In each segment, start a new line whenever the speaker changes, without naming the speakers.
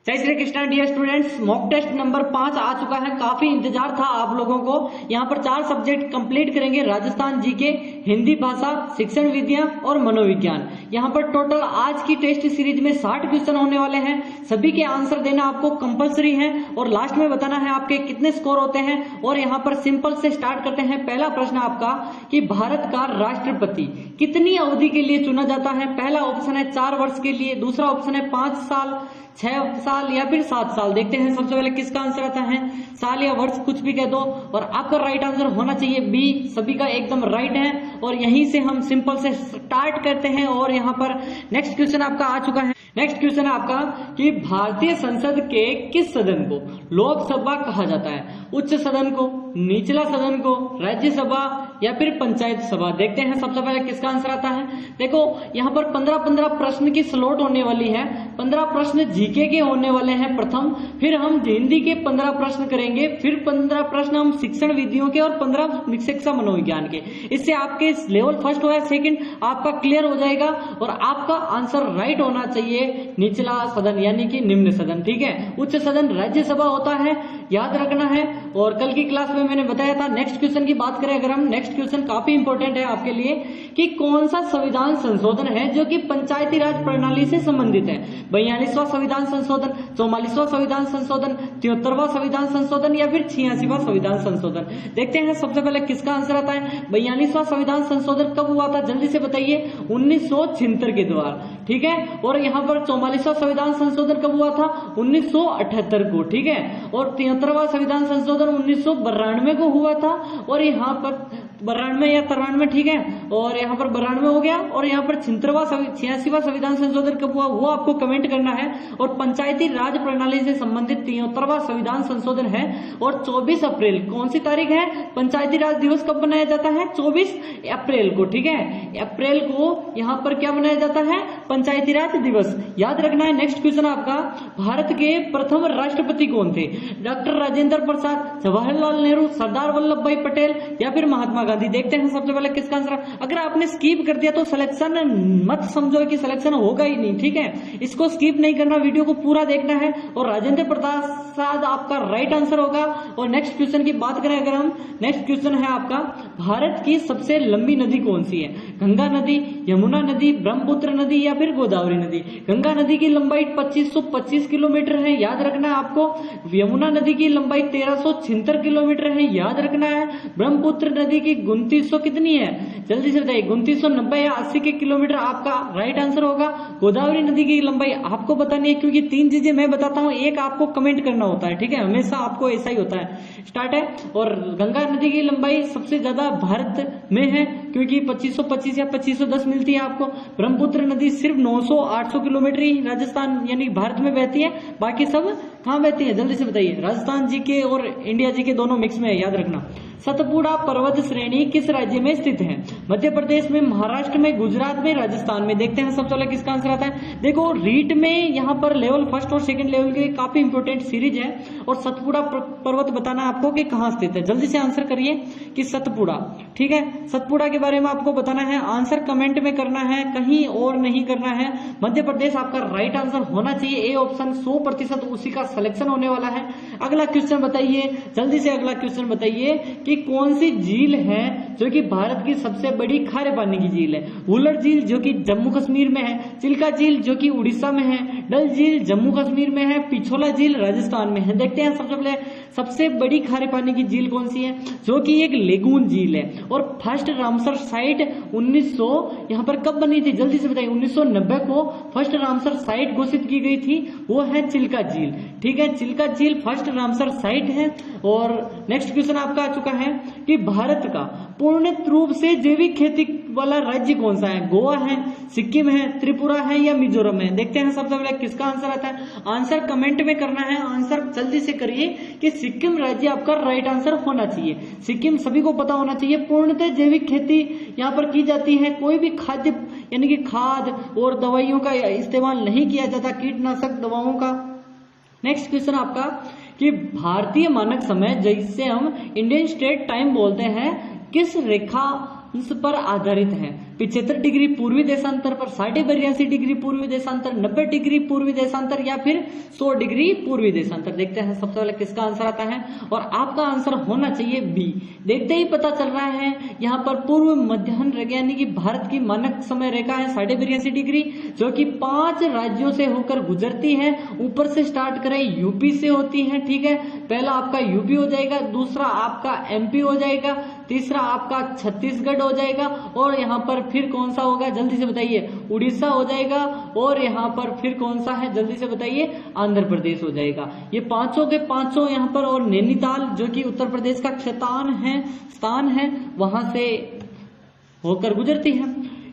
जय Shri Krishna dear students, mock test number 5 आ चुका है। काफी इंतजार था आप लोगों को। यहाँ पर 4 सब्जेक्ट कंप्लीट करेंगे, राजस्थान जीके, हिंदी भाषा, शिक्षण विद्या और मनोविज्ञान। यहाँ पर टोटल आज की टेस्ट सीरीज में 60 क्वेश्चन होने वाले हैं। सभी के आंसर देना आपको कंपलसरी है और लास्ट में बताना है आपके कितने स्कोर होते हैं। और यहाँ पर सिंपल से स्टार्ट करते हैं। पहला प्रश्न आपका कि भारत का राष्ट्रपति कितनी अवधि के लिए चुना जाता है। पहला ऑप्शन है 4 वर्ष के लिए, दूसरा ऑप्शन है 5 साल, 6 साल या फिर 7 साल। देखते हैं सबसे पहले किसका आंसर आता है। साल या वर्ष कुछ भी कह दो और आपका राइट आंसर होना चाहिए बी। सभी का एकदम राइट है और यहीं से हम सिंपल से स्टार्ट करते हैं। और यहाँ पर नेक्स्ट क्वेश्चन आपका आ चुका है। नेक्स्ट क्वेश्चन आपका कि भारतीय संसद के किस सदन को लोकसभा कहा जाता है। उच्च सदन को, निचला सदन को, राज्यसभा या फिर पंचायत सभा। देखते हैं सबसे पहले किसका आंसर आता है। देखो यहाँ पर 15-15 प्रश्न की स्लॉट होने वाली है। 15 प्रश्न जीके के होने वाले हैं प्रथम, फिर हम हिंदी के 15 प्रश्न करेंगे, फिर 15 प्रश्न हम शिक्षण विधियों के और 15 शिक्षा मनोविज्ञान के। इससे आपके लेवल फर्स्ट हो या सेकंड आपका क्लियर हो जाएगा और आपका आंसर राइट होना चाहिए निचला सदन यानी कि निम्न सदन। ठीक है, उच्च सदन राज्यसभा होता है, याद रखना है। और कल की क्लास में मैंने बताया था। नेक्स्ट क्वेश्चन की बात करें अगर हम, नेक्स्ट क्वेश्चन काफी इंपॉर्टेंट है आपके लिए कि कौन सा संविधान संशोधन है जो कि पंचायती राज प्रणाली से संबंधित है। 42वां संविधान संशोधन, 44वां संविधान संशोधन, 73वां संविधान संशोधन या फिर 86वां संविधान संशोधन। देखते हैं सबसे पहले किसका आंसर आता है। 42वां संविधान संशोधन कब हुआ था जल्दी से बताइए। 1976 के द्वारा। ठीक है, और यहाँ पर 44वां संविधान संशोधन कब हुआ था। 1978 को। ठीक है, और 73वां संविधान संशोधन 1992 को हुआ था। और यहाँ पर 92 या 93, ठीक है, और यहाँ पर 92 हो गया। और यहाँ पर 86वां संविधान संशोधन कब हुआ वो आपको कमेंट करना है। और पंचायती राज प्रणाली से संबंधित 73वां संविधान संशोधन है। और 24 अप्रैल कौन सी तारीख है। पंचायती राज दिवस कब मनाया जाता है। 24 अप्रैल को। ठीक है, अप्रैल को यहाँ पर क्या मनाया जाता है, पंचायती राज दिवस। याद रखना है। नेक्स्ट क्वेश्चन आपका, भारत के प्रथम राष्ट्रपति कौन थे। डॉक्टर राजेंद्र प्रसाद, जवाहरलाल नेहरू, सरदार वल्लभ भाई पटेल या फिर महात्मा गांधी। देखते हैं सबसे पहले किसका आंसर। अगर आपने स्किप कर दिया तो सिलेक्शन मत समझो कि सिलेक्शन होगा ही नहीं। ठीक है, इसको स्किप नहीं करना, वीडियो को पूरा देखना है। और राजेंद्र प्रसाद आपका राइट आंसर होगा। और नेक्स्ट क्वेश्चन की बात करें अगर हम, नेक्स्ट क्वेश्चन है आपका, भारत की सबसे लंबी नदी कौन सी है। गंगा नदी, यमुना नदी, ब्रह्मपुत्र नदी या फिर गोदावरी नदी। गंगा नदी की लंबाई 2525 किलोमीटर है, याद रखना है आपको। यमुना नदी की लंबाई 1376 किलोमीटर है, याद रखना है। ब्रह्मपुत्र नदी की 2900 कितनी है जल्दी से बताइए। 2990 या 80 के किलोमीटर आपका राइट आंसर होगा। गोदावरी नदी की लंबाई आपको बतानी है क्योंकि 3 चीजें मैं बताता हूँ, एक आपको कमेंट करना होता है। ठीक है, हमेशा आपको ऐसा ही होता है। स्टार्ट है। और गंगा नदी की लंबाई सबसे ज्यादा भारत में है क्योंकि 2525 या 2510 मिलती है आपको। ब्रह्मपुत्र नदी सिर्फ 900-800 किलोमीटर ही राजस्थान यानी भारत में बहती है, बाकी सब कहाँ बहती है जल्दी से बताइए। राजस्थान जी के और इंडिया जी के दोनों मिक्स में है, याद रखना। सतपुड़ा पर्वत श्रेणी किस राज्य में स्थित है। मध्य प्रदेश में, महाराष्ट्र में, गुजरात में, राजस्थान में। देखते हैं सबसे पहले किसका आंसर आता है। देखो रीट में यहाँ पर लेवल फर्स्ट और सेकंड लेवल के काफी इंपोर्टेंट सीरीज है। और सतपुड़ा पर्वत बताना आपको कि कहाँ स्थित है। जल्दी से आंसर करिए कि सतपुड़ा। ठीक है, सतपुड़ा के बारे में आपको बताना है। आंसर कमेंट में करना है, कहीं और नहीं करना है। मध्य प्रदेश आपका राइट आंसर होना चाहिए। ए ऑप्शन 100% उसी का सिलेक्शन होने वाला है। अगला क्वेश्चन बताइए जल्दी से। अगला क्वेश्चन बताइए कि कौन सी झील है जो कि भारत की सबसे बड़ी खारे पानी की झील है। वुलर झील जो कि जम्मू कश्मीर में है, चिल्का झील जो कि उड़ीसा में है, डल झील जम्मू कश्मीर में है, पिछोला झील राजस्थान में है। देखते हैं सबसे पहले सबसे बड़ी खारे पानी की झील कौन सी है, जो कि एक लेगून झील है। और फर्स्ट रामसर साइट 1900 यहाँ पर कब बनी थी जल्दी से बताइए। 1990 को फर्स्ट रामसर साइट घोषित की गई थी, वो है चिल्का झील। ठीक है, चिल्का झील फर्स्ट रामसर साइट है। और नेक्स्ट क्वेश्चन आपका आ चुका है कि भारत का पूर्ण रूप से जैविक खेती वाला राज्य कौन सा है। गोवा है, सिक्किम है, त्रिपुरा है या मिजोरम है। देखते हैं सबसे पहले किसका आंसर आता है। आंसर कमेंट में करना है। आंसर जल्दी से करिए कि सिक्किम राज्य आपका राइट आंसर होना चाहिए। सिक्किम सभी को पता होना चाहिए। पूर्णतः जैविक खेती यहाँ पर की जाती है। कोई भी खाद्य यानी कि खाद और दवाइयों का इस्तेमाल नहीं किया जाता, कीटनाशक दवाओं का। नेक्स्ट क्वेश्चन आपका कि भारतीय मानक समय जिसे हम इंडियन स्टैंडर्ड टाइम बोलते हैं किस रेखा पर आधारित है। 75 डिग्री पूर्वी देशांतर पर, 82.5 डिग्री पूर्वी देशांतर, 90 डिग्री पूर्वी देशांतर या फिर 100 डिग्री पूर्वी देशांतर। देखते हैं सबसे पहले किसका आंसर आता है, और आपका आंसर होना चाहिए बी। देखते ही पता चल रहा है यहाँ पर पूर्व मध्याह्न रेखा यानी कि भारत की मानक समय रेखा है 82.5 डिग्री, जो कि 5 राज्यों से होकर गुजरती है। ऊपर से स्टार्ट करें यूपी से होती है, ठीक है। पहला आपका यूपी हो जाएगा, दूसरा आपका एमपी हो जाएगा, तीसरा आपका छत्तीसगढ़ हो जाएगा, और यहाँ पर फिर कौन सा होगा जल्दी से बताइए, उड़ीसा हो जाएगा, और यहाँ पर फिर कौन सा है जल्दी से बताइए, आंध्र प्रदेश हो जाएगा। ये पांचों के पांचों यहाँ पर, और नैनीताल जो कि उत्तर प्रदेश का स्थान है वहां से होकर गुजरती है।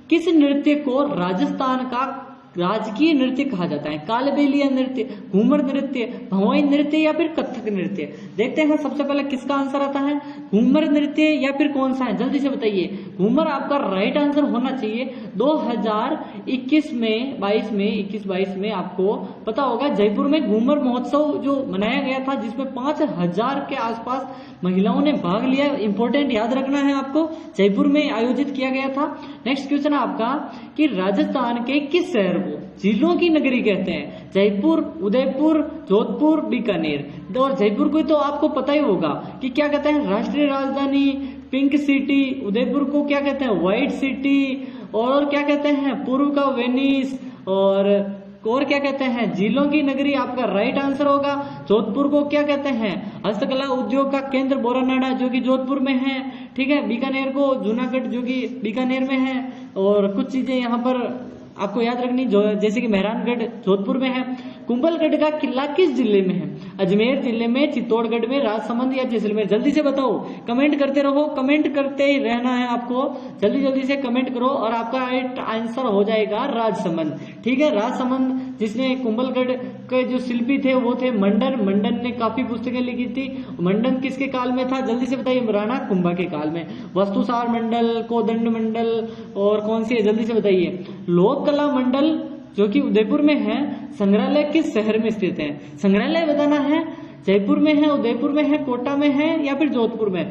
किस नृत्य को राजस्थान का राजकीय नृत्य कहा जाता है? कालबेलिया नृत्य, घूमर नृत्य, भंवई नृत्य या फिर कथक नृत्य। देखते हैं सबसे पहले किसका आंसर आता है, घूमर नृत्य या फिर कौन सा है जल्दी से बताइए। घूमर आपका राइट आंसर होना चाहिए। 2021 में 22 में आपको पता होगा जयपुर में घूमर महोत्सव जो मनाया गया था, जिसमें 5000 के आसपास महिलाओं ने भाग लिया। इंपॉर्टेंट याद रखना है आपको, जयपुर में आयोजित किया गया था। नेक्स्ट क्वेश्चन आपका कि राजस्थान के किस शहर को झीलों की नगरी कहते हैं? जयपुर, उदयपुर, जोधपुर, बीकानेर। और जयपुर को तो आपको पता ही होगा कि क्या कहते हैं, राष्ट्रीय राजधानी, पिंक सिटी। उदयपुर को क्या कहते हैं, व्हाइट सिटी। और क्या कहते हैं, पूर्व का वेनिस। और क्या कहते हैं, झीलों की नगरी आपका राइट आंसर होगा। जोधपुर को क्या कहते हैं, हस्तकला उद्योग का केंद्र बोरानाडा जो कि जोधपुर में है, ठीक है। बीकानेर को जूनागढ़ जो कि बीकानेर में है। और कुछ चीजें यहाँ पर आपको याद रखनी, जो जैसे कि मेहरानगढ़ जोधपुर में है। कुंभलगढ़ का किला किस जिले में है? अजमेर जिले में, चित्तौड़गढ़ में, राजसमंद या जैसलमेर। जल्दी से बताओ, कमेंट करते रहो, कमेंट करते ही रहना है आपको। जल्दी जल्दी से कमेंट करो और आपका राइट आंसर हो जाएगा राजसमंद, ठीक है। राजसमंद, जिसने कुंभलगढ़ के जो शिल्पी थे वो थे मंडन ने काफी पुस्तकें लिखी थी। मंडन किसके काल में था जल्दी से बताइए, राणा कुंभा के काल में। वस्तुसार मंडल, कोदंड मंडल, और कौन सी है जल्दी से बताइए। लोक कला मंडल जो कि उदयपुर में है। संग्रहालय किस शहर में स्थित है? संग्रहालय बताना है, जयपुर में है, उदयपुर में है, कोटा में है या फिर जोधपुर में।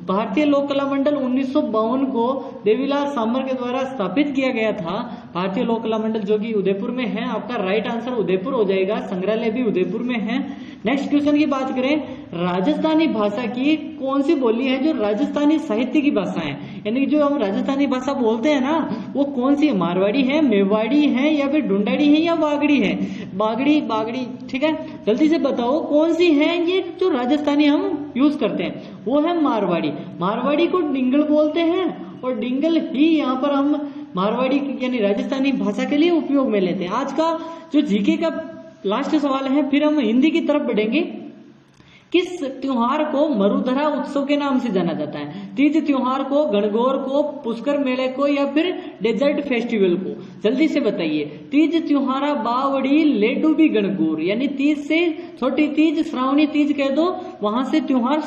भारतीय लोक कला मंडल 1952 को देवीलाल सामर के द्वारा स्थापित किया गया था। भारतीय लोक कला मंडल जो कि उदयपुर में है, आपका राइट आंसर उदयपुर हो जाएगा। संग्रहालय भी उदयपुर में है। नेक्स्ट क्वेश्चन की बात करें, राजस्थानी भाषा की कौन सी बोली है जो राजस्थानी साहित्य की भाषा है? यानी कि जो हम राजस्थानी भाषा बोलते हैं ना, वो कौन सी है? मारवाड़ी है, मेवाड़ी है या फिर ढूंढाड़ी है या बागड़ी है? बागड़ी, ठीक है। जल्दी से बताओ कौन सी है ये जो राजस्थानी हम यूज करते हैं? वो है मारवाड़ी को डिंगल बोलते हैं, और डिंगल ही यहाँ पर हम मारवाड़ी यानी राजस्थानी भाषा के लिए उपयोग में लेते हैं। आज का जो जीके का लास्ट सवाल है, फिर हम हिंदी की तरफ बढ़ेंगे। किस त्योहार को मरुधरा उत्सव के नाम से जाना जाता है? तीज त्योहार को, गणगौर को, पुष्कर मेले को या फिर डेजर्ट फेस्टिवल को? जल्दी से बताइए। तीज त्योहारा बावड़ी लेडूबी गणगौर, यानी तीज से छोटी तीज, श्रावणी तीज कह दो, वहां से त्योहार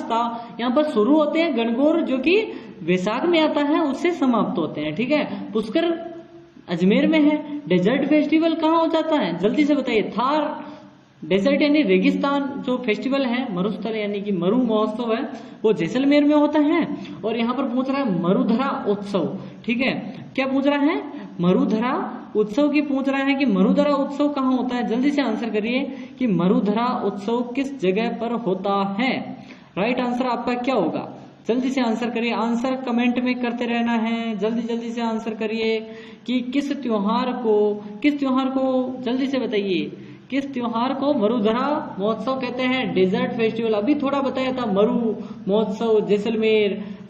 यहाँ पर शुरू होते हैं। गणगौर जो कि वैशाख में आता है, उससे समाप्त होते हैं, ठीक है। पुष्कर अजमेर में है। डेजर्ट फेस्टिवल कहाँ हो जाता है जल्दी से बताइए। थार डेजर्ट यानी रेगिस्तान जो फेस्टिवल है, मरुस्थल यानी कि मरु महोत्सव है, वो जैसलमेर में होता है। और यहाँ पर पूछ रहा है मरुधरा उत्सव, ठीक है। क्या पूछ रहा है? मरुधरा उत्सव की पूछ रहा है कि मरुधरा उत्सव कहाँ होता है। जल्दी से आंसर करिए कि मरुधरा उत्सव किस जगह पर होता है। राइट आंसर आपका क्या होगा? जल्दी से आंसर करिए, आंसर कमेंट में करते रहना है। जल्दी से आंसर करिए कि किस त्योहार को जल्दी से बताइए, किस त्योहार को मरुधरा महोत्सव कहते हैं? डेजर्ट फेस्टिवल अभी थोड़ा बताया था। मरु महोत्सव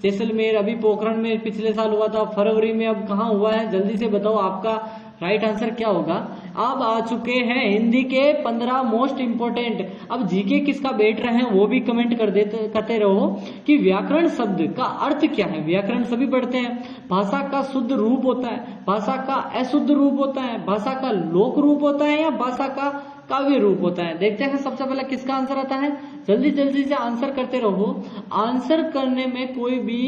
जैसलमेर अभी पोखरण में पिछले साल हुआ था, फरवरी में। अब कहाँ हुआ है जल्दी से बताओ, आपका राइट आंसर क्या होगा? अब आ चुके हैं हिंदी के 15 मोस्ट इंपोर्टेंट। अब जीके किसका बैठ रहे हैं वो भी कमेंट करते रहो कि व्याकरण शब्द का अर्थ क्या है। व्याकरण सभी पढ़ते हैं। भाषा का शुद्ध रूप होता है, भाषा का अशुद्ध रूप होता है, भाषा का लोक रूप होता है या भाषा का काव्य रूप होता है। देखते हैं सबसे पहले किसका आंसर आता है। जल्दी से आंसर करते रहो। आंसर करने में कोई भी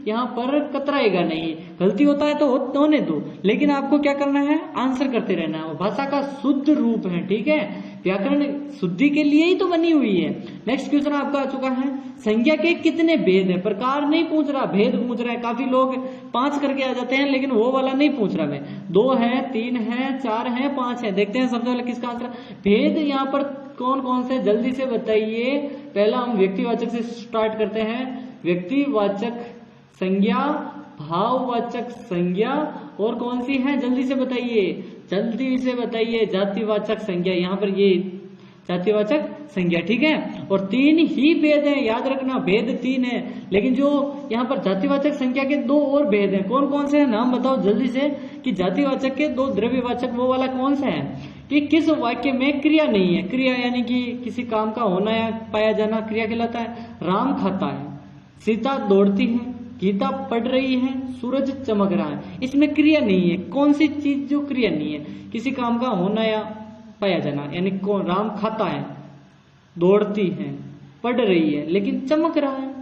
यहाँ पर कतराएगा नहीं। गलती होता है तो होने दो, लेकिन आपको क्या करना है, आंसर करते रहना है। भाषा का शुद्ध रूप है, ठीक है, व्याकरण शुद्धि के लिए ही तो बनी हुई है। नेक्स्ट क्वेश्चन आपका आ चुका है, संज्ञा के कितने भेद है? प्रकार नहीं पूछ रहा, भेद पूछ रहा है। काफी लोग 5 करके आ जाते हैं, लेकिन वो वाला नहीं पूछ रहा मैं। 2 है, 3 है, 4 है, 5 है। देखते हैं सबसे पहले किसका आंसर। भेद यहाँ पर कौन कौन से, जल्दी से बताइए। पहला हम व्यक्तिवाचक से स्टार्ट करते हैं। व्यक्तिवाचक संज्ञा, भाववाचक संज्ञा, और कौन सी है, जल्दी से बताइए, जल्दी से बताइए। जातिवाचक संज्ञा, यहाँ पर ये जातिवाचक संज्ञा, ठीक है। और 3 ही भेद है, याद रखना, भेद 3 है। लेकिन जो यहाँ पर जातिवाचक संज्ञा के 2 और भेद हैं, कौन कौन से हैं, नाम बताओ जल्दी से। कि जातिवाचक के 2 द्रव्यवाचक, वो वाला कौन सा है, कि किस वाक्य में क्रिया नहीं है। क्रिया यानी कि किसी काम का होना या पाया जाना क्रिया कहलाता है। राम खाता है, सीता दौड़ती है, गीता पढ़ रही है, सूरज चमक रहा है। इसमें क्रिया नहीं है। कौन सी चीज जो क्रिया नहीं है, किसी काम का होना या पाया जाना, यानी कौन, राम खाता है, दौड़ती है, पढ़ रही है, लेकिन चमक रहा है।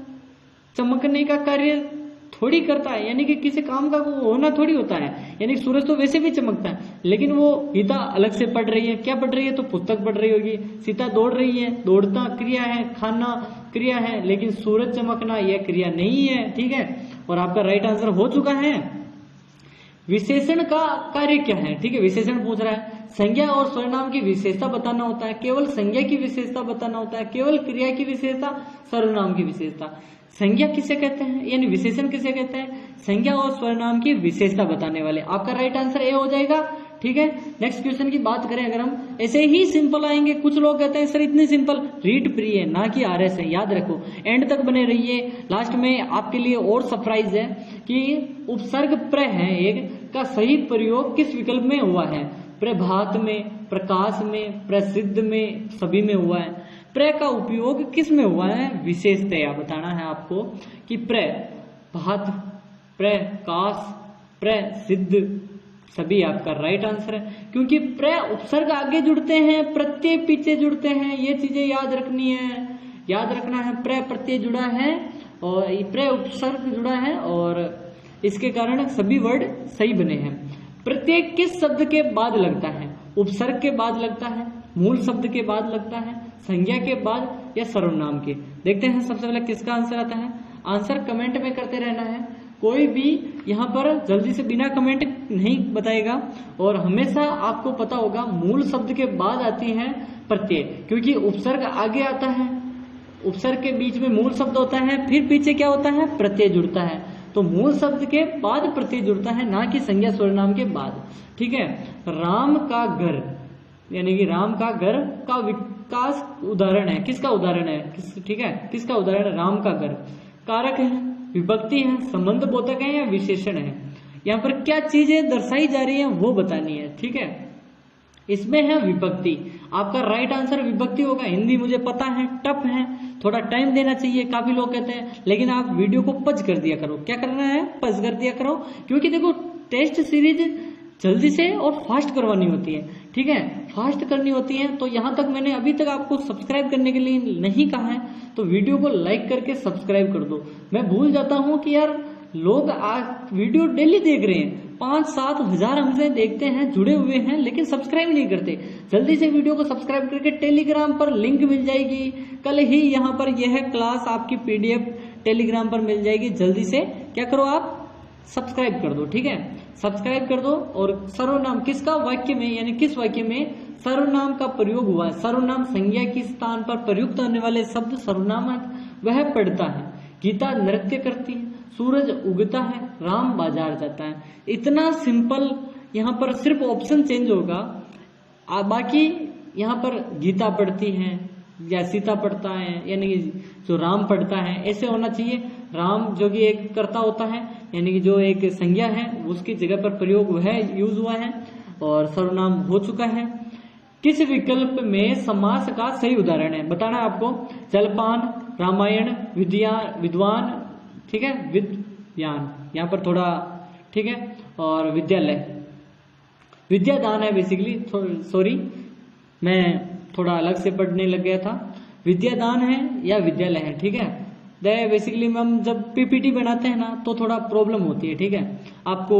चमकने का कार्य थोड़ी करता है, यानी कि किसी काम का वो होना थोड़ी होता है। यानी सूरज तो वैसे भी चमकता है, लेकिन वो गीता अलग से पढ़ रही है। क्या पढ़ रही है, तो पुस्तक पढ़ रही होगी। सीता दौड़ रही है, दौड़ना क्रिया है, खाना क्रिया है, लेकिन सूरज चमकना यह क्रिया नहीं है, ठीक है। और आपका राइट आंसर हो चुका है। विशेषण का कार्य क्या है, ठीक है, विशेषण पूछ रहा है। संज्ञा और सर्वनाम की विशेषता बताना होता है, केवल संज्ञा की विशेषता बताना होता है, केवल क्रिया की विशेषता, सर्वनाम की विशेषता। संज्ञा किसे कहते हैं, यानी विशेषण किसे कहते हैं, संज्ञा और सर्वनाम की विशेषता बताने वाले। आपका राइट आंसर ए हो जाएगा, ठीक है। नेक्स्ट क्वेश्चन की बात करें अगर हम, ऐसे ही सिंपल आएंगे। कुछ लोग कहते हैं सर इतने सिंपल, रीड प्रिय ना कि आरएस है, याद रखो, एंड तक बने रहिए। लास्ट में आपके लिए और सरप्राइज है कि उपसर्ग प्र है एक का सही प्रयोग किस विकल्प में हुआ है। प्रभात में, प्रकाश में, प्रसिद्ध में, सभी में हुआ है। प्र का उपयोग किस में हुआ है, विशेषतया बताना है आपको कि प्र, भात, प्रकाश, प्रसिद्ध, सभी आपका राइट आंसर है। क्योंकि प्र उपसर्ग आगे जुड़ते हैं, प्रत्यय पीछे जुड़ते हैं, ये चीजें याद रखनी है, याद रखना है। प्र प्रत्यय जुड़ा है और प्र उपसर्ग जुड़ा है, और इसके कारण सभी वर्ड सही बने हैं। प्रत्यय किस शब्द के बाद लगता है, उपसर्ग के बाद लगता है, मूल शब्द के बाद लगता है, संज्ञा के बाद, या सर्वनाम के। देखते हैं सबसे पहले किसका आंसर आता है। आंसर कमेंट में करते रहना है, कोई भी यहाँ पर जल्दी से बिना कमेंट नहीं बताएगा। और हमेशा आपको पता होगा मूल शब्द के बाद आती है प्रत्यय, क्योंकि उपसर्ग आगे आता है, उपसर्ग के बीच में मूल शब्द होता है, फिर पीछे क्या होता है, प्रत्यय जुड़ता है। तो मूल शब्द के बाद प्रत्यय जुड़ता है, ना कि संज्ञा सर्वनाम के बाद, ठीक है। राम का घर, यानी कि राम का घर का विकास उदाहरण है, किसका उदाहरण है, ठीक है, किसका उदाहरण है, राम का घर। कारक है, विभक्ति है, संबंध बोधक है, या विशेषण है। यहाँ पर क्या चीजें दर्शाई जा रही है वो बतानी है, ठीक है। इसमें है विभक्ति, आपका राइट आंसर विभक्ति होगा। हिंदी मुझे पता है टफ है, थोड़ा टाइम देना चाहिए, काफी लोग कहते हैं, लेकिन आप वीडियो को पज कर दिया करो। क्या करना है, पज कर दिया करो, क्योंकि देखो टेस्ट सीरीज जल्दी से और फास्ट करवानी होती है, ठीक है, फास्ट करनी होती है। तो यहाँ तक मैंने अभी तक आपको सब्सक्राइब करने के लिए नहीं कहा है, तो वीडियो को लाइक करके सब्सक्राइब कर दो। मैं भूल जाता हूँ कि यार लोग आज वीडियो डेली देख रहे हैं, 5-7 हजार हमसे देखते हैं, जुड़े हुए हैं, लेकिन सब्सक्राइब नहीं करते। जल्दी से वीडियो को सब्सक्राइब करके, टेलीग्राम पर लिंक मिल जाएगी, कल ही यहाँ पर यह क्लास आपकी पीडीएफ टेलीग्राम पर मिल जाएगी। जल्दी से क्या करो, आप सब्सक्राइब कर दो, ठीक है, सब्सक्राइब कर दो। और सर्वनाम किसका वाक्य में, यानी किस वाक्य में सर्वनाम का प्रयोग हुआ है, सर्वनाम संज्ञा के स्थान पर प्रयुक्त होने वाले शब्द सर्वनाम है, वह पढ़ता है। गीता नृत्य करती है, सूरज उगता है, राम बाजार जाता है। इतना सिंपल, यहाँ पर सिर्फ ऑप्शन चेंज होगा, बाकी यहाँ पर गीता पढ़ती है या सीता पढ़ता है, यानी कि जो राम पढ़ता है, ऐसे होना चाहिए। राम जो कि एक कर्ता होता है, यानी कि जो एक संज्ञा है, उसकी जगह पर प्रयोग हुआ है, यूज हुआ है, और सर्वनाम हो चुका है। किस विकल्प में समास का सही उदाहरण है बताना आपको। जलपान, रामायण, विद्वान, ठीक है, विद्यान, यहाँ पर थोड़ा, ठीक है, और विद्यालय, विद्यादान है बेसिकली, सॉरी मैं थोड़ा अलग से पढ़ने लग गया था। विद्यादान है या विद्यालय है, ठीक है। बेसिकली हम जब पीपीटी बनाते हैं ना तो थोड़ा प्रॉब्लम होती है, ठीक है। आपको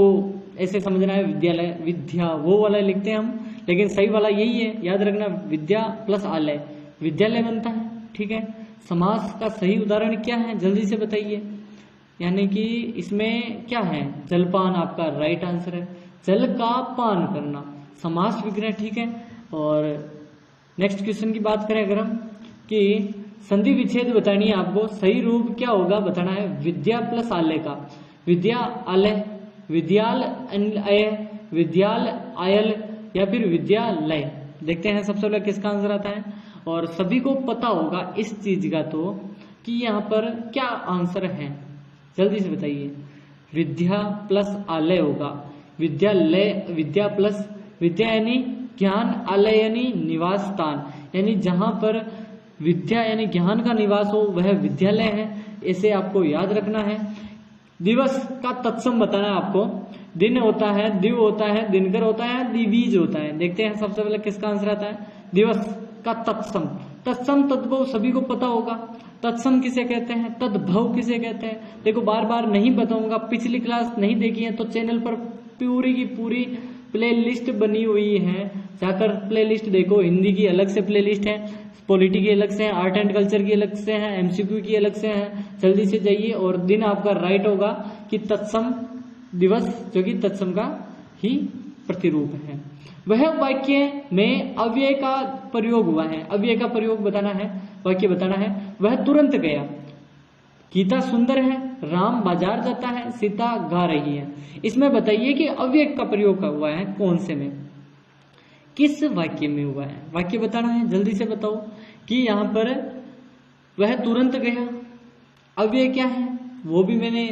ऐसे समझना है विद्यालय विद्या वो वाला लिखते हैं हम, लेकिन सही वाला यही है, याद रखना विद्या प्लस आलय विद्यालय बनता है, ठीक है। समास का सही उदाहरण क्या है जल्दी से बताइए, यानी कि इसमें क्या है, जलपान आपका राइट आंसर है, जल का पान करना समास विग्रह, ठीक है। और नेक्स्ट क्वेश्चन की बात करें अगर हम कि संधि विच्छेद बतानी है आपको, सही रूप क्या होगा बताना है, विद्या प्लस आलय का, विद्या आलय, विद्याल अय, विद्याल आयल या फिर विद्यालय। देखते हैं सबसे पहले किसका आंसर आता है, और सभी को पता होगा इस चीज का तो कि यहाँ पर क्या आंसर है, जल्दी से बताइए। विद्या प्लस आलय होगा, विद्यालय, विद्या प्लस विद्या यानी ज्ञान, आलय यानी निवास स्थान, यानी जहां पर विद्या यानी ज्ञान का निवास हो वह विद्यालय है, इसे आपको याद रखना है। दिवस का तत्सम बताना है आपको, दिन होता है, दिव होता है, दिनकर होता है, दिवीज होता है। देखते हैं सबसे पहले किसका आंसर आता है, दिवस का तत्सम। तत्सम तद्भव सभी को पता होगा, तत्सम किसे कहते हैं, तद्भव किसे कहते हैं, देखो बार बार नहीं बताऊंगा, पिछली क्लास नहीं देखी है तो चैनल पर पूरी की पूरी प्लेलिस्ट बनी हुई है, जाकर प्लेलिस्ट देखो। हिंदी की अलग से प्लेलिस्ट है, पॉलिटी की अलग से है, आर्ट एंड कल्चर की अलग से है, एमसीक्यू की अलग से है, जल्दी से जाइए। और दिन आपका राइट होगा कि तत्सम दिवस, जो कि तत्सम का ही प्रतिरूप है। वह वाक्य में अव्यय का प्रयोग हुआ है, अव्यय का प्रयोग बताना है, वाक्य बताना है। वह तुरंत गया, गीता सुंदर है, राम बाजार जाता है, सीता गा रही है। इसमें बताइए कि अव्यय का प्रयोग हुआ है कौन से में, किस वाक्य में हुआ है, वाक्य बताना है, जल्दी से बताओ। कि यहाँ पर वह तुरंत गया, अव्यय क्या है वो भी मैंने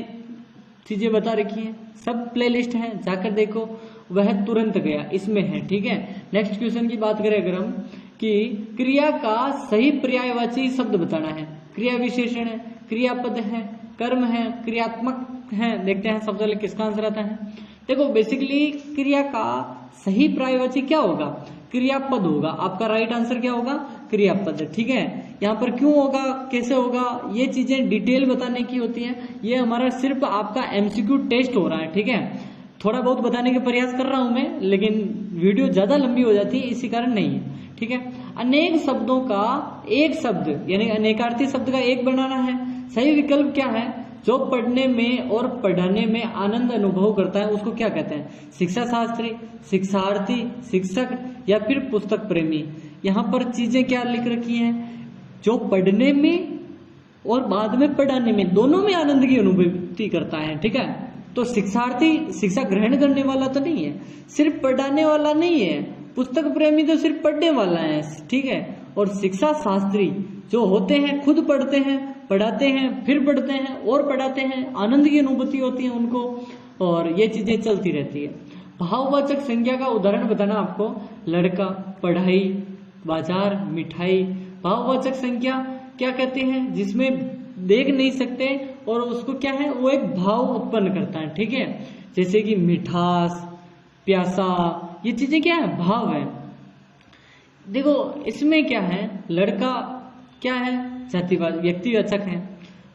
चीजें बता रखी है, सब प्लेलिस्ट है, जाकर देखो। वह तुरंत गया इसमें है, ठीक है। नेक्स्ट क्वेश्चन की बात करें अगर हम कि क्रिया का सही पर्यायवाची शब्द बताना है, क्रिया विशेषण है, क्रियापद है, कर्म है, क्रियात्मक है। देखते हैं सबसे पहले किसका आंसर आता है। देखो बेसिकली क्रिया का सही पर्यायवाची क्या होगा, क्रियापद होगा, आपका राइट आंसर क्या होगा, क्रियापद, ठीक है। यहाँ पर क्यों होगा, कैसे होगा, ये चीजें डिटेल बताने की होती है, ये हमारा सिर्फ आपका एमसीक्यू टेस्ट हो रहा है, ठीक है। थोड़ा बहुत बताने का प्रयास कर रहा हूं मैं, लेकिन वीडियो ज्यादा लंबी हो जाती है इसी कारण नहीं है, ठीक है। अनेक शब्दों का एक शब्द यानी अनेकार्थी शब्द का एक बनाना है। सही विकल्प क्या है, जो पढ़ने में और पढ़ाने में आनंद अनुभव करता है उसको क्या कहते हैं, शिक्षा शास्त्री, शिक्षार्थी, शिक्षक या फिर पुस्तक प्रेमी। यहाँ पर चीजें क्या लिख रखी हैं, जो पढ़ने में और बाद में पढ़ाने में दोनों में आनंद की अनुभूति करता है, ठीक है। तो शिक्षार्थी शिक्षा ग्रहण करने वाला तो नहीं है, सिर्फ पढ़ाने वाला नहीं है, पुस्तक प्रेमी तो सिर्फ पढ़ने वाला है, ठीक है। और शिक्षा शास्त्री जो होते हैं खुद पढ़ते हैं, पढ़ाते हैं, फिर पढ़ते हैं और पढ़ाते हैं, आनंद की अनुभूति होती है उनको, और ये चीजें चलती रहती है। भाववाचक संज्ञा का उदाहरण बताना आपको, लड़का, पढ़ाई, बाजार, मिठाई। भाववाचक संज्ञा क्या कहते हैं, जिसमें देख नहीं सकते और उसको क्या है वो एक भाव उत्पन्न करता है, ठीक है। जैसे कि मिठास, प्यासा, ये चीजें क्या है, भाव है। देखो इसमें क्या है, लड़का क्या है, जातिवाचक व्यक्तिवाचक है,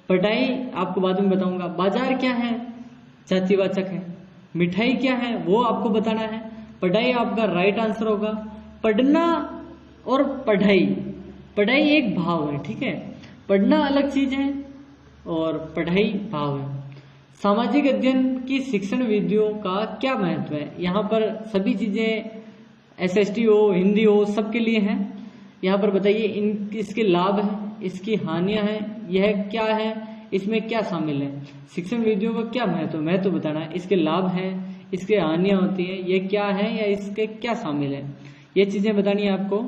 पढ़ाई आपको बाद में बताऊंगा, बाजार क्या है, जातिवाचक है, मिठाई क्या है वो आपको बताना है। पढ़ाई आपका राइट आंसर होगा। पढ़ना और पढ़ाई, पढ़ाई एक भाव है, ठीक है, पढ़ना अलग चीज है और पढ़ाई भाव है। सामाजिक अध्ययन की शिक्षण विधियों का क्या महत्व है, यहाँ पर सभी चीजें एसएसटी हो, हिंदी हो, सबके लिए है। यहाँ पर बताइए इसके लाभ है, इसकी हानियां हैं, यह क्या है, इसमें क्या शामिल है। शिक्षण विधियों का क्या महत्व बताना है, इसके लाभ है, इसके हानियां होती है, ये क्या है या इसके क्या शामिल है, ये चीजें बतानी है आपको,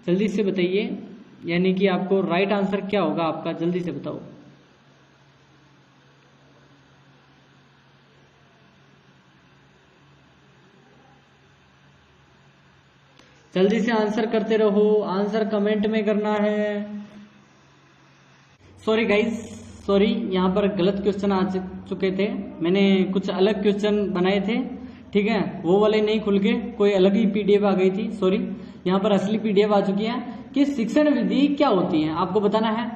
जल्दी से बताइए। यानी कि आपको राइट आंसर क्या होगा आपका, जल्दी से बताओ। जल्दी से आंसर करते रहो, आंसर कमेंट में करना है। सॉरी गाइस, सॉरी, यहाँ पर गलत क्वेश्चन आ चुके थे, मैंने कुछ अलग क्वेश्चन बनाए थे, ठीक है, वो वाले नहीं खुल के कोई अलग ही पीडीएफ आ गई थी, सॉरी। यहाँ पर असली पीडीएफ आ चुकी है कि शिक्षण विधि क्या होती है आपको बताना है।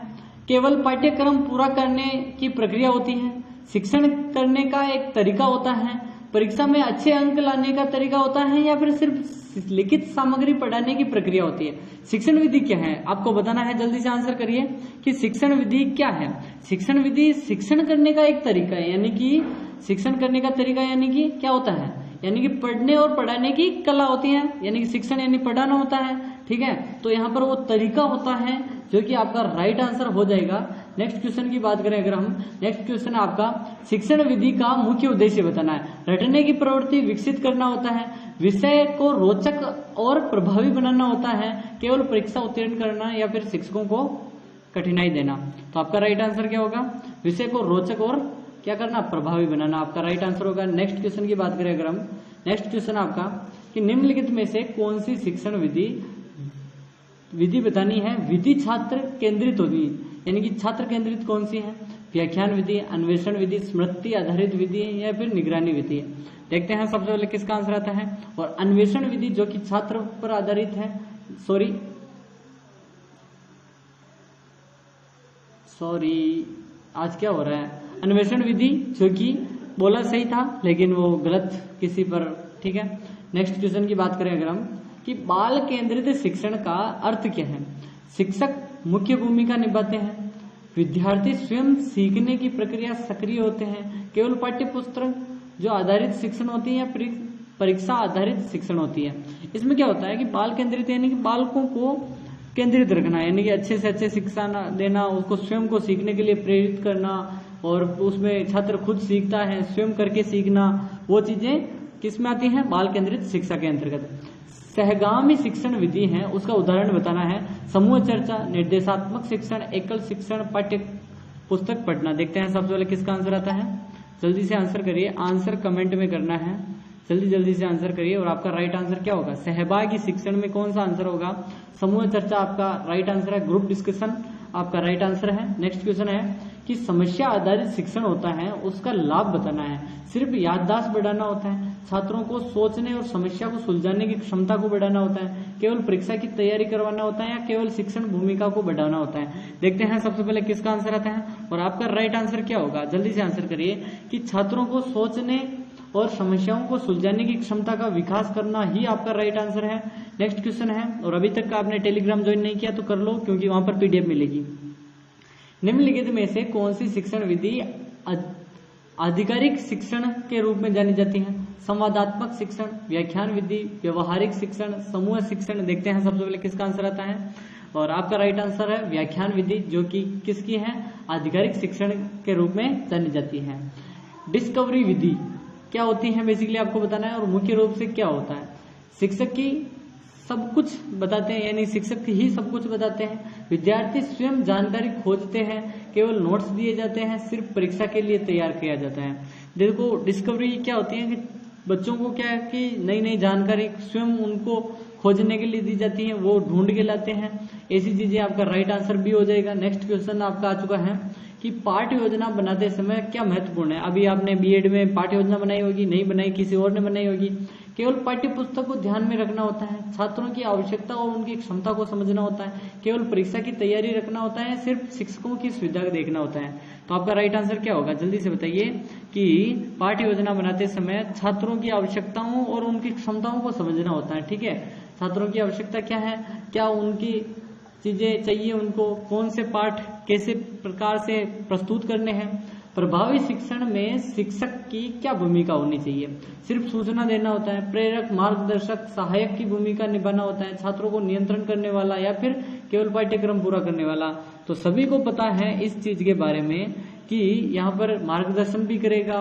केवल पाठ्यक्रम पूरा करने की प्रक्रिया होती है, शिक्षण करने का एक तरीका होता है, परीक्षा में अच्छे अंक लाने का तरीका होता है, या फिर सिर्फ लिखित सामग्री पढ़ाने की प्रक्रिया होती है। शिक्षण विधि क्या है आपको बताना है, जल्दी से आंसर करिए कि शिक्षण विधि क्या है। शिक्षण विधि शिक्षण करने का एक तरीका है, यानी कि शिक्षण करने का तरीका यानी कि क्या होता है, यानी कि पढ़ने और पढ़ाने की कला होती है, यानी कि शिक्षण यानी पढ़ाना होता है, ठीक है। तो यहाँ पर वो तरीका होता है जो कि आपका राइट आंसर हो जाएगा। नेक्स्ट क्वेश्चन की बात करें अगर हम, नेक्स्ट क्वेश्चन आपका शिक्षण विधि का मुख्य उद्देश्य बताना है। रटने की प्रवृत्ति विकसित करना होता है, विषय को रोचक और प्रभावी बनाना होता है, केवल परीक्षा उत्तीर्ण करना, या फिर शिक्षकों को कठिनाई देना। तो आपका राइट आंसर क्या होगा, विषय को रोचक और क्या करना, प्रभावी बनाना, आपका राइट आंसर होगा। नेक्स्ट क्वेश्चन की बात करें अगर हम, नेक्स्ट क्वेश्चन आपका कि निम्नलिखित में से कौन सी शिक्षण विधि बतानी है। विधि छात्र केंद्रित होगी, यानी कि छात्र केंद्रित कौन सी है, व्याख्यान विधि, अन्वेषण विधि, स्मृति आधारित विधि है, या फिर निगरानी विधि है। देखते हैं सबसे पहले किसका आंसर आता है। और अन्वेषण विधि जो कि छात्र पर आधारित है, सॉरी आज क्या हो रहा है, अन्वेषण विधि जो कि बोला सही था लेकिन वो गलत किसी पर, ठीक है। नेक्स्ट क्वेश्चन की बात करें अगर हम कि बाल केंद्रित शिक्षण का अर्थ क्या है। शिक्षक मुख्य भूमिका निभाते हैं, विद्यार्थी स्वयं सीखने की प्रक्रिया सक्रिय होते हैं, केवल पाठ्य पुस्तक जो आधारित शिक्षण होती है या परीक्षा आधारित शिक्षण होती है। इसमें क्या होता है कि बाल केंद्रित यानी कि बालकों को केंद्रित रखना, यानी कि अच्छे से अच्छे शिक्षा देना, उसको स्वयं को सीखने के लिए प्रेरित करना, और उसमें छात्र खुद सीखता है, स्वयं करके सीखना, वो चीजें किस में आती हैं, बाल केंद्रित शिक्षा के अंतर्गत। सहगामी शिक्षण विधि है, उसका उदाहरण बताना है। समूह चर्चा, निर्देशात्मक शिक्षण, एकल शिक्षण, पाठ्य पुस्तक पढ़ना। देखते हैं सबसे पहले किसका आंसर आता है, जल्दी से आंसर करिए, आंसर कमेंट में करना है, जल्दी से आंसर करिए। और आपका राइट आंसर क्या होगा, सहभागी शिक्षण में कौन सा आंसर होगा, समूह चर्चा आपका राइट आंसर है, ग्रुप डिस्कशन आपका राइट आंसर है। नेक्स्ट क्वेश्चन है कि समस्या आधारित शिक्षण होता है, उसका लाभ बताना है। सिर्फ याददाश्त बढ़ाना होता है, छात्रों को सोचने और समस्या को सुलझाने की क्षमता को बढ़ाना होता है, केवल परीक्षा की तैयारी करवाना होता है, या केवल शिक्षण भूमिका को बढ़ाना होता है। देखते हैं सबसे पहले किसका आंसर आता है, और आपका राइट आंसर क्या होगा, जल्दी से आंसर करिए कि छात्रों को सोचने और समस्याओं को सुलझाने की क्षमता का विकास करना ही आपका राइट आंसर है। नेक्स्ट क्वेश्चन है, और अभी तक आपने टेलीग्राम ज्वाइन नहीं किया तो कर लो, क्योंकि वहां पर पीडीएफ मिलेगी। निम्नलिखित में से कौन सी शिक्षण विधि आधिकारिक शिक्षण के रूप में जानी जाती है। संवादात्मक शिक्षण, व्याख्यान विधि, व्यवहारिक शिक्षण, समूह शिक्षण। देखते हैं सबसे पहले किसका आंसर आता है, और आपका राइट आंसर है व्याख्यान विधि, जो कि किसकी है, आधिकारिक शिक्षण के रूप में जानी जाती है। डिस्कवरी विधि क्या होती है बेसिकली आपको बताना है, और मुख्य रूप से क्या होता है। शिक्षक की सब कुछ बताते हैं, यानी शिक्षक ही सब कुछ बताते हैं, विद्यार्थी स्वयं जानकारी खोजते हैं, केवल नोट्स दिए जाते हैं, सिर्फ परीक्षा के लिए तैयार किया जाता है। देखो डिस्कवरी क्या होती है कि बच्चों को क्या है कि नई नई जानकारी स्वयं उनको खोजने के लिए दी जाती है, वो ढूंढ के लाते हैं, ऐसी चीजें आपका राइट आंसर भी हो जाएगा। नेक्स्ट क्वेश्चन आपका आ चुका है कि पाठ्य योजना बनाते समय क्या महत्वपूर्ण है। अभी आपने बीएड में पाठ्य योजना बनाई होगी, नहीं बनाई, किसी और ने बनाई होगी। केवल पाठ्य पुस्तक को ध्यान में रखना होता है, छात्रों की आवश्यकता और उनकी क्षमता को समझना होता है, केवल परीक्षा की तैयारी रखना होता है, सिर्फ शिक्षकों की सुविधा देखना होता है। तो आपका राइट आंसर क्या होगा, जल्दी से बताइए कि पाठ्य योजना बनाते समय छात्रों की आवश्यकताओं और उनकी क्षमताओं को समझना होता है। ठीक है, छात्रों की आवश्यकता क्या है, क्या उनकी चीजें चाहिए, उनको कौन से पाठ कैसे प्रकार से प्रस्तुत करने हैं। प्रभावी शिक्षण में शिक्षक की क्या भूमिका होनी चाहिए, सिर्फ सूचना देना होता है, प्रेरक, मार्गदर्शक, सहायक की भूमिका निभाना होता है, छात्रों को नियंत्रण करने वाला, या फिर केवल पाठ्यक्रम पूरा करने वाला। तो सभी को पता है इस चीज के बारे में कि यहाँ पर मार्गदर्शन भी करेगा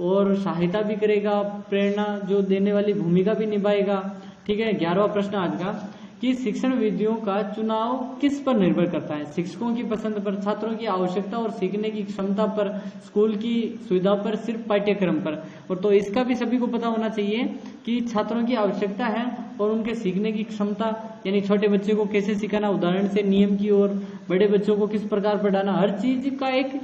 और सहायता भी करेगा, प्रेरणा जो देने वाली भूमिका भी निभाएगा। ठीक है, 11वां प्रश्न आज का कि शिक्षण विधियों का चुनाव किस पर निर्भर करता है, शिक्षकों की पसंद पर, छात्रों की आवश्यकता और सीखने की क्षमता पर, स्कूल की सुविधा पर, सिर्फ पाठ्यक्रम पर। और तो इसका भी सभी को पता होना चाहिए कि छात्रों की आवश्यकता है और उनके सीखने की क्षमता, यानी छोटे बच्चे को कैसे सिखाना, उदाहरण से नियम की ओर, बड़े बच्चों को किस प्रकार पढ़ाना, हर चीज का एक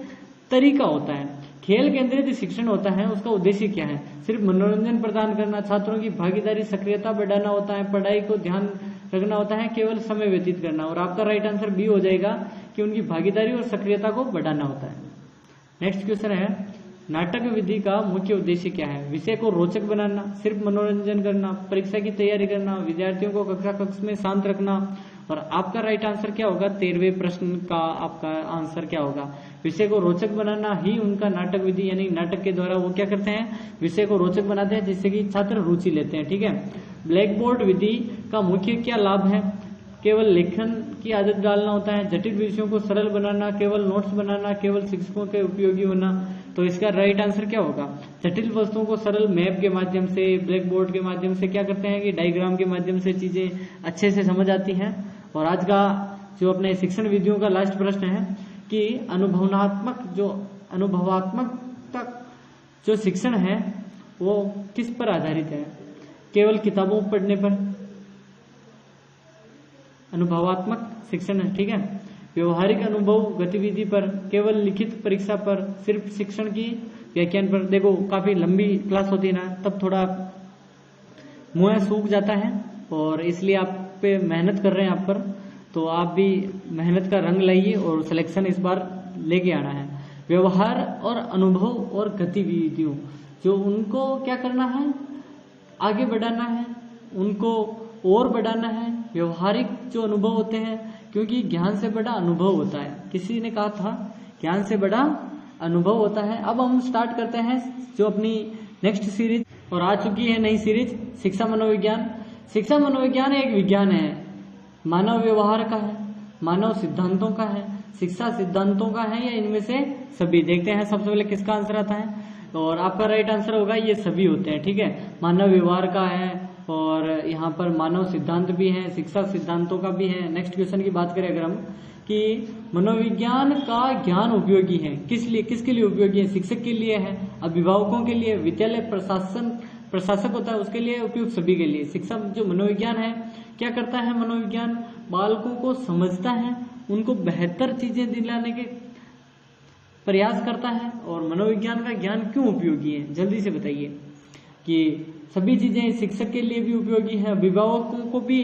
तरीका होता है। खेल केंद्रित शिक्षण होता है, उसका उद्देश्य क्या है, सिर्फ मनोरंजन प्रदान करना, छात्रों की भागीदारी, सक्रियता बढ़ाना होता है, पढ़ाई को ध्यान रखना होता है केवल समय व्यतीत करना, और आपका राइट आंसर बी हो जाएगा कि उनकी भागीदारी और सक्रियता को बढ़ाना होता है। नेक्स्ट क्वेश्चन है, नाटक विधि का मुख्य उद्देश्य क्या है? विषय को रोचक बनाना, सिर्फ मनोरंजन करना, परीक्षा की तैयारी करना, विद्यार्थियों को कक्षा कक्ष में शांत रखना। और आपका राइट आंसर क्या होगा? 13वें प्रश्न का आपका आंसर क्या होगा? विषय को रोचक बनाना ही उनका नाटक विधि, यानी नाटक के द्वारा वो क्या करते हैं? विषय को रोचक बनाते हैं जिससे कि छात्र रुचि लेते हैं। ठीक है। ब्लैक बोर्ड विधि का मुख्य क्या लाभ है? केवल लेखन की आदत डालना होता है, जटिल विषयों को सरल बनाना, केवल नोट्स बनाना, केवल शिक्षकों के उपयोगी होना। तो इसका राइट आंसर क्या होगा? जटिल वस्तुओं को सरल मैप के माध्यम से, ब्लैक बोर्ड के माध्यम से क्या करते हैं कि डायग्राम के माध्यम से चीजें अच्छे से समझ आती हैं। और आज का जो अपने शिक्षण विधियों का लास्ट प्रश्न है कि अनुभवात्मक जो शिक्षण है वो किस पर आधारित है? केवल किताबों पढ़ने पर अनुभवात्मक शिक्षण है। ठीक है। व्यवहारिक अनुभव गतिविधि पर, केवल लिखित परीक्षा पर, सिर्फ शिक्षण की व्याख्यान पर। देखो काफी लंबी क्लास होती है ना, तब थोड़ा मुंह सूख जाता है और इसलिए आप पे मेहनत कर रहे हैं आप पर, तो आप भी मेहनत का रंग लाइए और सिलेक्शन इस बार लेके आना है। व्यवहार और अनुभव और गतिविधियों जो उनको क्या करना है? आगे बढ़ाना है, उनको और बढ़ाना है। व्यवहारिक जो अनुभव होते हैं, क्योंकि ज्ञान से बड़ा अनुभव होता है, किसी ने कहा था ज्ञान से बड़ा अनुभव होता है। अब हम स्टार्ट करते हैं जो अपनी नेक्स्ट सीरीज, और आ चुकी है नई सीरीज शिक्षा मनोविज्ञान। शिक्षा मनोविज्ञान एक विज्ञान है, मानव व्यवहार का है, मानव सिद्धांतों का है, शिक्षा सिद्धांतों का है, या इनमें से सभी? देखते हैं सबसे पहले किसका आंसर आता है, और आपका राइट आंसर होगा ये सभी होते हैं। ठीक है। मानव व्यवहार का है, और यहाँ पर मानव सिद्धांत भी है, शिक्षा सिद्धांतों का भी है। नेक्स्ट क्वेश्चन की बात करें अगर हम कि मनोविज्ञान का ज्ञान उपयोगी है किस लिए, किसके लिए उपयोगी है? शिक्षक के लिए है, अभिभावकों के लिए, विद्यालय प्रशासक होता है उसके लिए, उपयुक्त सभी के लिए। शिक्षा जो मनोविज्ञान है क्या करता है? मनोविज्ञान बालकों को समझता है, उनको बेहतर चीजें दिलाने के प्रयास करता है। और मनोविज्ञान का ज्ञान क्यों उपयोगी है? जल्दी से बताइए। कि सभी चीजें शिक्षक के लिए भी उपयोगी है, अभिभावकों को भी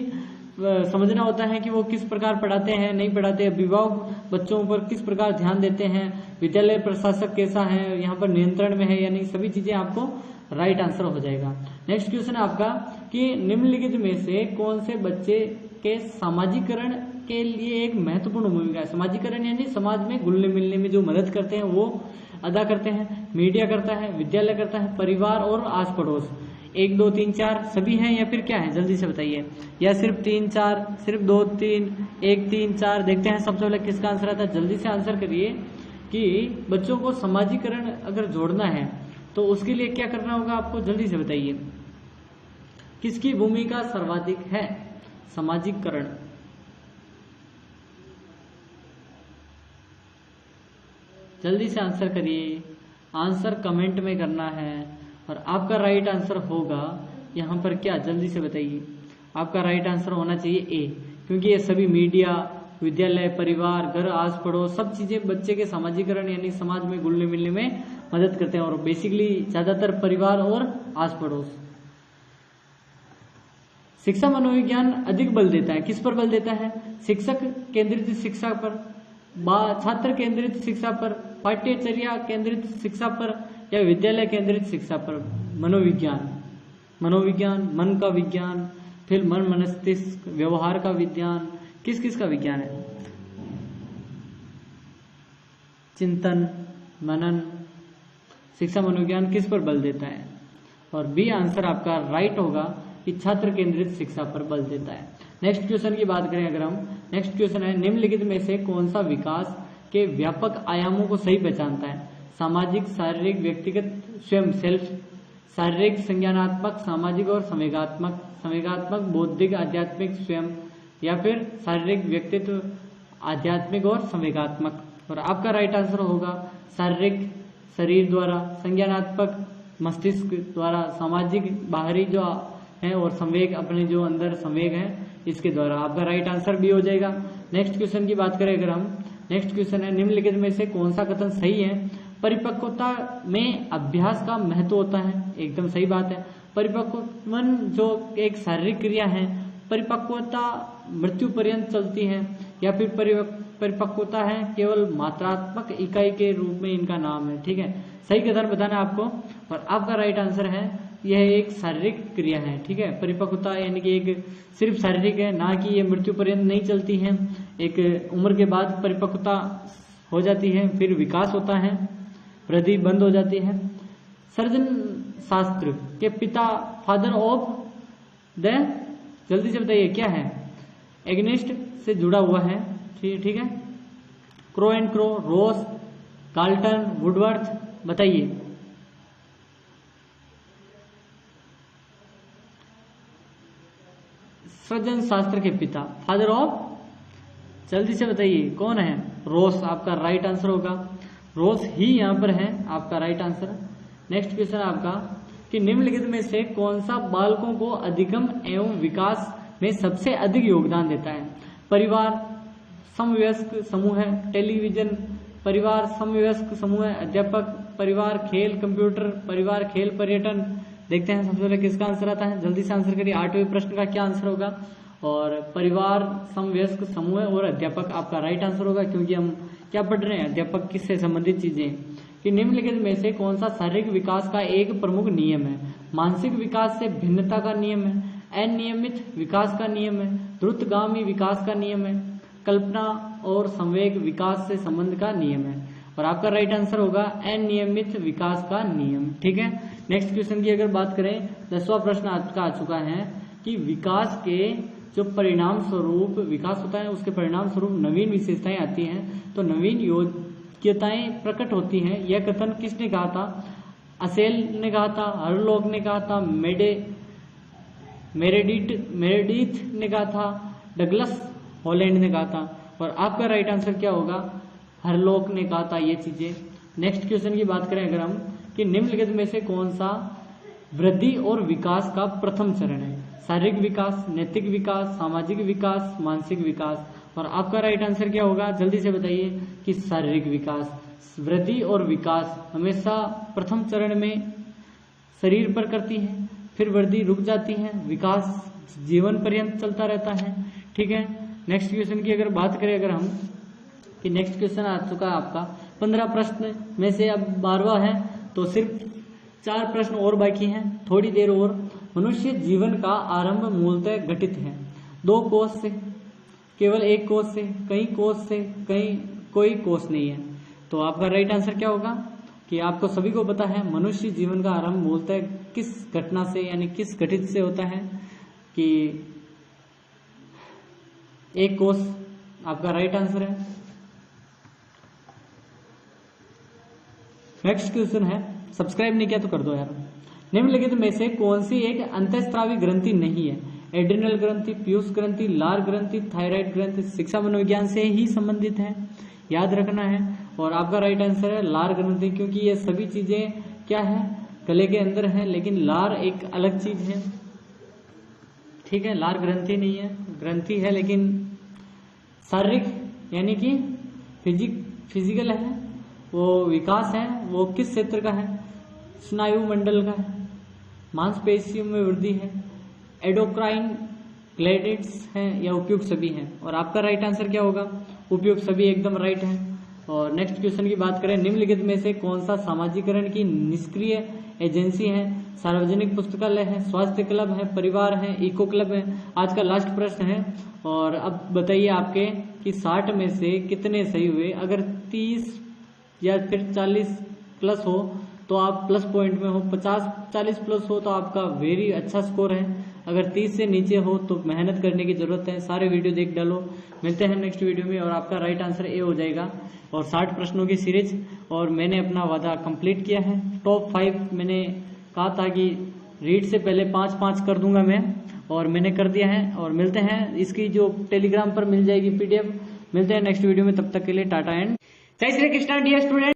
समझना होता है कि वो किस प्रकार पढ़ाते हैं, नहीं पढ़ाते, अभिभावक बच्चों पर किस प्रकार ध्यान देते हैं, विद्यालय प्रशासक कैसा है, यहाँ पर नियंत्रण में है या नहीं, सभी चीजें आपको राइट आंसर हो जाएगा। नेक्स्ट क्वेश्चन है आपका कि निम्नलिखित में से कौन से बच्चे के सामाजिकरण के लिए एक महत्वपूर्ण भूमिका है? सामाजिकरण यानी समाज में घुलने मिलने में जो मदद करते हैं वो अदा करते हैं। मीडिया करता है, विद्यालय करता है, परिवार और आस पड़ोस। 1 2 3 4 सभी हैं या फिर क्या है? जल्दी से बताइए। या सिर्फ 3 4, सिर्फ 2 3, 1 3 4? देखते हैं सबसे पहले किसका आंसर आता है। जल्दी से आंसर करिए कि बच्चों को सामाजिकरण अगर जोड़ना है तो उसके लिए क्या करना होगा आपको? जल्दी से बताइए। किसकी भूमिका सर्वाधिक है? सामाजिकरण। जल्दी से आंसर करिए, आंसर कमेंट में करना है। और आपका राइट आंसर होगा यहाँ पर क्या? जल्दी से बताइए। आपका राइट आंसर होना चाहिए ए, क्योंकि ये सभी मीडिया, विद्यालय, परिवार, घर, आस पड़ोस सब चीजें बच्चे के सामाजिकरण यानी समाज में घुलने मिलने में मदद करते हैं। और बेसिकली ज्यादातर परिवार और आस पड़ोस। शिक्षा मनोविज्ञान अधिक बल देता है, किस पर बल देता है? शिक्षक केंद्रित शिक्षा पर, छात्र केंद्रित शिक्षा पर, पाठ्यचर्या केंद्रित शिक्षा पर, या विद्यालय केंद्रित शिक्षा पर? मनोविज्ञान, मन का विज्ञान, फिर मन मस्तिष्क, व्यवहार का विज्ञान, किस किस का विज्ञान है? चिंतन, मनन, शिक्षा मनोविज्ञान किस पर बल देता है? और बी आंसर आपका राइट होगा कि छात्र केंद्रित शिक्षा पर बल देता है। नेक्स्ट क्वेश्चन की बात करें अगर हम, नेक्स्ट क्वेश्चन है निम्नलिखित में से कौन सा विकास के व्यापक आयामों को सही पहचानता है? सामाजिक, शारीरिक, व्यक्तिगत, स्वयं सेल्फ, शारीरिक, संज्ञानात्मक, सामाजिक और संवेगात्मक, बौद्धिक, आध्यात्मिक, स्वयं, या फिर शारीरिक, व्यक्तित्व, आध्यात्मिक और संवेगात्मक। और आपका राइट आंसर होगा शारीरिक, शरीर द्वारा, संज्ञानात्मक, मस्तिष्क द्वारा, सामाजिक, बाहरी जो है, और संवेग, अपने जो अंदर संवेग है इसके द्वारा। आपका राइट आंसर भी हो जाएगा। नेक्स्ट क्वेश्चन की बात करें अगर हम, नेक्स्ट क्वेश्चन है निम्नलिखित में से कौन सा कथन सही है? परिपक्वता में अभ्यास का महत्व होता है, एकदम सही बात है। परिपक्वन जो एक शारीरिक क्रिया है परिपक्वता मृत्यु पर्यंत चलती है, या फिर परिपक्वता है केवल मात्रात्मक इकाई के रूप में इनका नाम है। ठीक है, सही कथन बताना आपको। और आपका राइट आंसर है यह एक शारीरिक क्रिया है। ठीक है, परिपक्वता यानी कि एक सिर्फ शारीरिक है, ना कि ये मृत्यु पर्यंत नहीं चलती है। एक उम्र के बाद परिपक्वता हो जाती है, फिर विकास होता है, वृद्धि बंद हो जाती है। सर्जन शास्त्र के पिता, फादर ऑफ द, जल्दी से बताइए क्या है? एग्नेस्ट से जुड़ा हुआ है। ठीक है, Crow and Crow, Ross, Carlton, Woodworth, बताइए। सृजन शास्त्र के पिता, फादर ऑफ, जल्दी से बताइए कौन है? रोस आपका राइट आंसर होगा। रोस ही यहां पर है आपका राइट आंसर। नेक्स्ट क्वेश्चन आपका कि निम्नलिखित में से कौन सा बालकों को अधिगम एवं विकास में सबसे अधिक योगदान देता है? परिवार, समवयस्क समूह है, टेलीविजन, परिवार, समवयस्क समूह है, अध्यापक, परिवार, खेल, कंप्यूटर, परिवार, खेल, पर्यटन। देखते हैं सबसे पहले किसका आंसर आता है, जल्दी से आंसर करिए। 8वें प्रश्न का क्या आंसर होगा? और परिवार, समवयस्क समूह और अध्यापक आपका राइट आंसर होगा, क्योंकि हम क्या पढ़ रहे हैं? अध्यापक किससे संबंधित चीजें। कि निम्नलिखित में से कौन सा शारीरिक विकास का एक प्रमुख नियम है? मानसिक विकास से भिन्नता का नियम है, अनियमित विकास का नियम है, द्रुतगामी विकास का नियम है, कल्पना और संवेग विकास से संबंध का नियम है। और आपका राइट आंसर होगा अनियमित विकास का नियम। ठीक है, नेक्स्ट क्वेश्चन की अगर बात करें, 10वां प्रश्न आपका आ चुका है कि विकास के जो परिणाम स्वरूप विकास होता है उसके परिणाम स्वरूप नवीन विशेषताएं आती हैं, तो नवीन योग्यताएं प्रकट होती हैं। यह कथन किसने कहा था? असेल ने कहा था, हरलॉक ने कहा था, मेरेडिथ ने कहा था, डगलस हॉलैंड ने कहा था। और आपका राइट आंसर क्या होगा? हरलॉक ने कहा था ये चीजें। नेक्स्ट क्वेश्चन की बात करें अगर हम कि निम्नलिखित में से कौन सा वृद्धि और विकास का प्रथम चरण है? शारीरिक विकास, नैतिक विकास, सामाजिक विकास, मानसिक विकास। और आपका राइट आंसर क्या होगा? जल्दी से बताइए कि शारीरिक विकास। वृद्धि और विकास हमेशा प्रथम चरण में शरीर पर करती है, फिर वृद्धि रुक जाती है, विकास जीवन पर्यंत चलता रहता है। ठीक है, नेक्स्ट क्वेश्चन की अगर बात करें अगर हम कि नेक्स्ट क्वेश्चन आ चुका है आपका 15 प्रश्न में से अब 12वां है, तो सिर्फ 4 प्रश्न और बाकी हैं, थोड़ी देर और। मनुष्य जीवन का आरंभ मूलतः घटित है 2 कोष से, केवल 1 कोष से, कई कोष से, कहीं कोई कोष नहीं है। तो आपका राइट आंसर क्या होगा? कि आपको सभी को पता है मनुष्य जीवन का आरंभ मूलतः किस घटना से यानी किस घटित से होता है? कि 1 कोष आपका राइट आंसर है। नेक्स्ट क्वेश्चन है, सब्सक्राइब नहीं किया तो कर दो यार। निम्नलिखित में से कौन सी एक अंतःस्रावी ग्रंथि नहीं है? एड्रिनल ग्रंथि, पीयूष ग्रंथि, लार ग्रंथि, थायराइड ग्रंथि। शिक्षा मनोविज्ञान से ही संबंधित है, याद रखना है। और आपका राइट आंसर है लार ग्रंथि, क्योंकि ये सभी चीजें क्या है? गले के अंदर है, लेकिन लार एक अलग चीज है। ठीक है, लार ग्रंथि नहीं है, ग्रंथि है लेकिन शारीरिक यानी कि फिजिकल है, वो विकास है, वो किस क्षेत्र का है? स्नायु मंडल का है, मांसपेशियों में वृद्धि है, एडोक्राइन ग्लैंड्स हैं, या उपयुक्त सभी हैं। और आपका राइट आंसर क्या होगा? उपयुक्त सभी एकदम राइट है। और नेक्स्ट क्वेश्चन की बात करें, निम्नलिखित में से कौन सा सामाजिकरण की निष्क्रिय एजेंसी है? सार्वजनिक पुस्तकालय है, स्वास्थ्य क्लब है, परिवार है, इको क्लब है। आज का लास्ट प्रश्न है। और अब बताइए आपके कि 60 में से कितने सही हुए? अगर 30 या फिर 40 प्लस हो तो आप प्लस पॉइंट में हो, 50-40 प्लस हो तो आपका वेरी अच्छा स्कोर है। अगर 30 से नीचे हो तो मेहनत करने की जरूरत है, सारे वीडियो देख डालो। मिलते हैं नेक्स्ट वीडियो में। और आपका राइट आंसर ए हो जाएगा। और 60 प्रश्नों की सीरीज, और मैंने अपना वादा कंप्लीट किया है। टॉप 5 मैंने कहा था कि रीड से पहले 5-5 कर दूंगा मैं, और मैंने कर दिया है। और मिलते हैं, इसकी जो टेलीग्राम पर मिल जाएगी PDF। मिलते हैं नेक्स्ट वीडियो में, तब तक के लिए टाटा एंड जय श्री कृष्णा डियर स्टूडेंट।